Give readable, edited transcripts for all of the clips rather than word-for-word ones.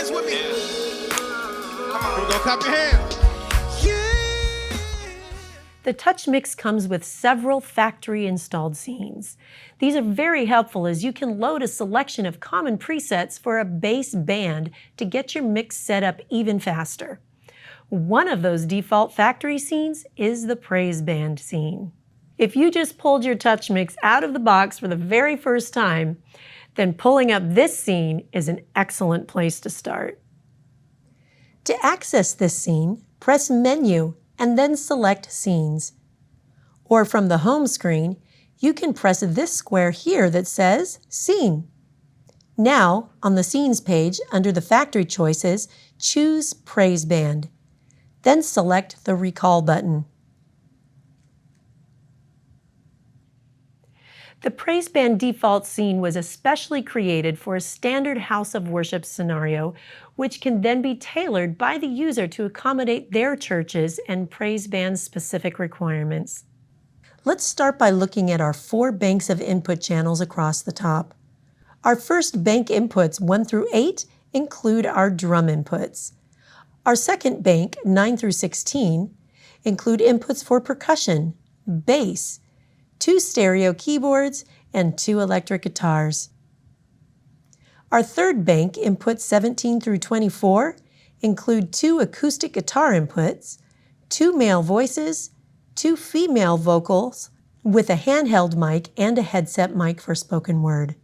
hands with me. Come on. Here we go, clap your hands. The TouchMix comes with several factory-installed scenes. These are very helpful as you can load a selection of common presets for a bass band to get your mix set up even faster. One of those default factory scenes is the praise band scene. If you just pulled your TouchMix out of the box for the very first time, then pulling up this scene is an excellent place to start. To access this scene, press Menu and then select Scenes. Or from the home screen, you can press this square here that says Scene. Now, on the Scenes page, under the factory choices, choose Praise Band. Then select the Recall button. The Praise Band default scene was especially created for a standard house of worship scenario, which can then be tailored by the user to accommodate their churches and praise band specific requirements. Let's start by looking at our 4 banks of input channels across the top. Our first bank inputs 1 through 8 include our drum inputs. Our second bank, 9 through 16, include inputs for percussion, bass, 2 stereo keyboards, and 2 electric guitars. Our third bank, inputs 17 through 24, include 2 acoustic guitar inputs, 2 male voices, 2 female vocals, with a handheld mic and a headset mic for spoken word.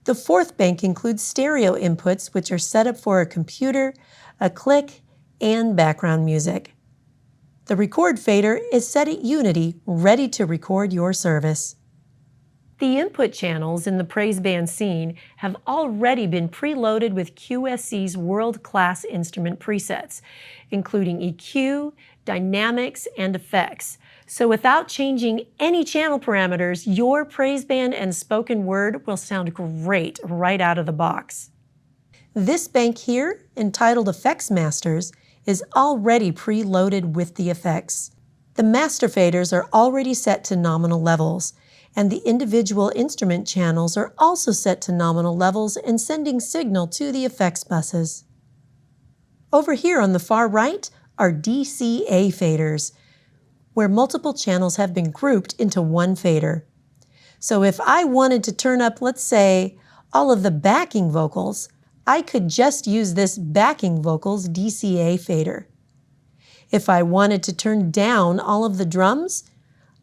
The fourth bank includes stereo inputs, which are set up for a computer, a click, and background music. The record fader is set at Unity, ready to record your service. The input channels in the praise band scene have already been preloaded with QSC's world-class instrument presets, including EQ, dynamics, and effects. So without changing any channel parameters, your praise band and spoken word will sound great right out of the box. This bank here, entitled Effects Masters, is already preloaded with the effects. The master faders are already set to nominal levels, and the individual instrument channels are also set to nominal levels and sending signal to the effects buses. Over here on the far right are DCA faders, where multiple channels have been grouped into one fader. So if I wanted to turn up, let's say, all of the backing vocals, I could just use this backing vocals DCA fader. If I wanted to turn down all of the drums,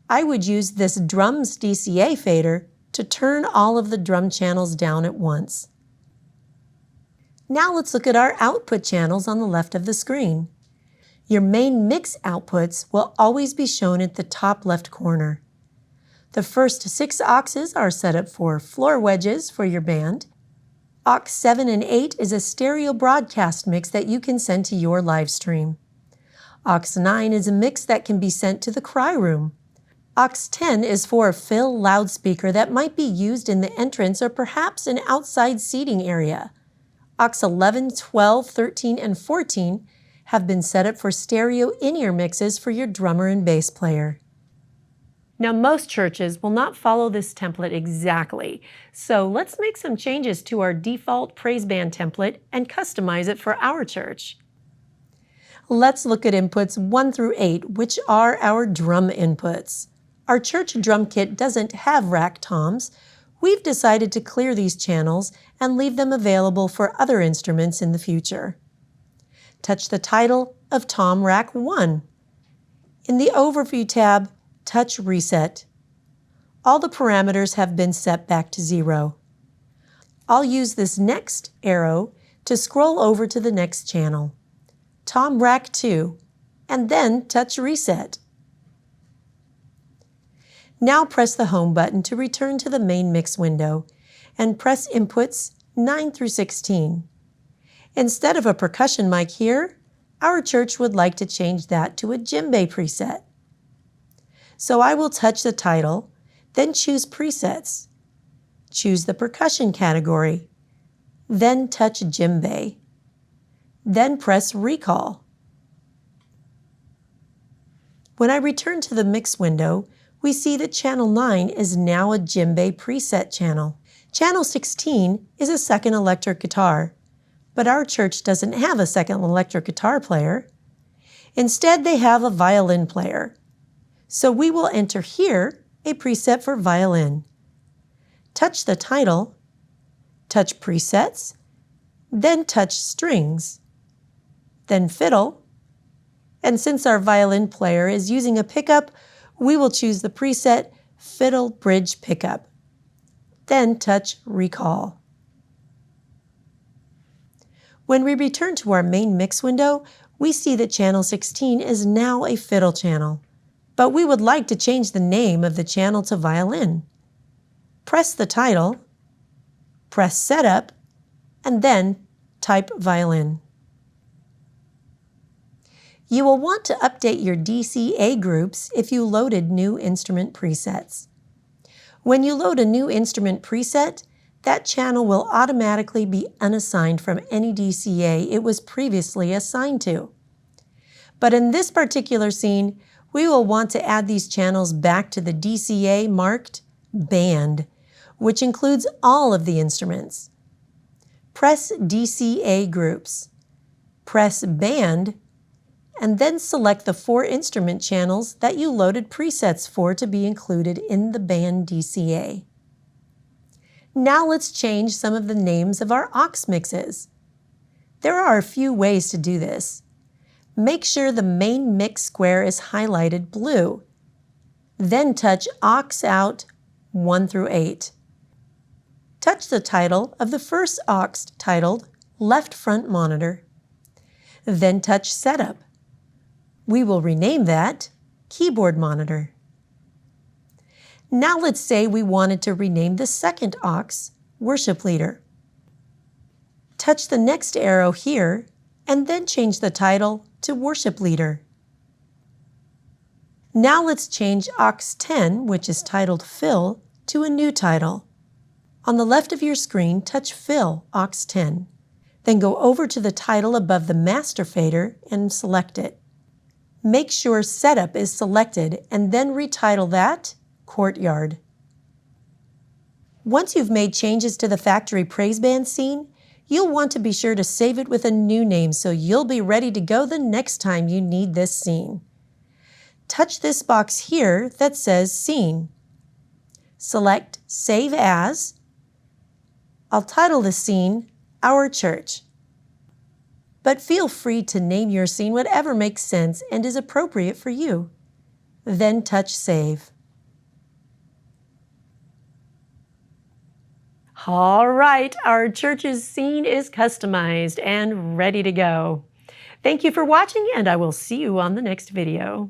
I would use this drums DCA fader to turn all of the drum channels down at once. Now let's look at our output channels on the left of the screen. Your main mix outputs will always be shown at the top left corner. The first 6 auxes are set up for floor wedges for your band. Aux 7 and 8 is a stereo broadcast mix that you can send to your live stream. Aux 9 is a mix that can be sent to the cry room. Aux 10 is for a fill loudspeaker that might be used in the entrance or perhaps an outside seating area. Aux 11, 12, 13, and 14 have been set up for stereo in-ear mixes for your drummer and bass player. Now, most churches will not follow this template exactly, so let's make some changes to our default praise band template and customize it for our church. Let's look at inputs 1 through 8, which are our drum inputs. Our church drum kit doesn't have rack toms. We've decided to clear these channels and leave them available for other instruments in the future. Touch the title of Tom Rack 1. In the Overview tab, touch Reset. All the parameters have been set back to 0. I'll use this next arrow to scroll over to the next channel, Tom Rack 2, and then touch Reset. Now press the Home button to return to the main mix window and press inputs 9 through 16. Instead of a percussion mic here, our church would like to change that to a djembe preset. So I will touch the title, then choose Presets. Choose the percussion category, then touch djembe. Then press Recall. When I return to the mix window, we see that channel 9 is now a djembe preset channel. Channel 16 is a second electric guitar. But our church doesn't have a second electric guitar player. Instead, they have a violin player. So we will enter here a preset for violin. Touch the title, touch presets, then touch strings, then fiddle. And since our violin player is using a pickup, we will choose the preset Fiddle Bridge Pickup. Then touch Recall. When we return to our main mix window, we see that channel 16 is now a fiddle channel, but we would like to change the name of the channel to violin. Press the title, press Setup, and then type violin. You will want to update your DCA groups if you loaded new instrument presets. When you load a new instrument preset, that channel will automatically be unassigned from any DCA it was previously assigned to. But in this particular scene, we will want to add these channels back to the DCA marked Band, which includes all of the instruments. Press DCA Groups, press Band, and then select the 4 instrument channels that you loaded presets for to be included in the Band DCA. Now let's change some of the names of our aux mixes. There are a few ways to do this. Make sure the main mix square is highlighted blue. Then touch aux out 1 through 8. Touch the title of the first aux titled Left Front Monitor. Then touch Setup. We will rename that Keyboard Monitor. Now let's say we wanted to rename the second aux Worship Leader. Touch the next arrow here and then change the title to Worship Leader. Now let's change aux 10, which is titled Fill, to a new title. On the left of your screen, touch Fill aux 10. Then go over to the title above the master fader and select it. Make sure Setup is selected and then retitle that Courtyard. Once you've made changes to the factory praise band scene, you'll want to be sure to save it with a new name so you'll be ready to go the next time you need this scene. Touch this box here that says Scene. Select Save As. I'll title the scene Our Church. But feel free to name your scene whatever makes sense and is appropriate for you. Then touch Save. All right, our church's scene is customized and ready to go. Thank you for watching, and I will see you on the next video.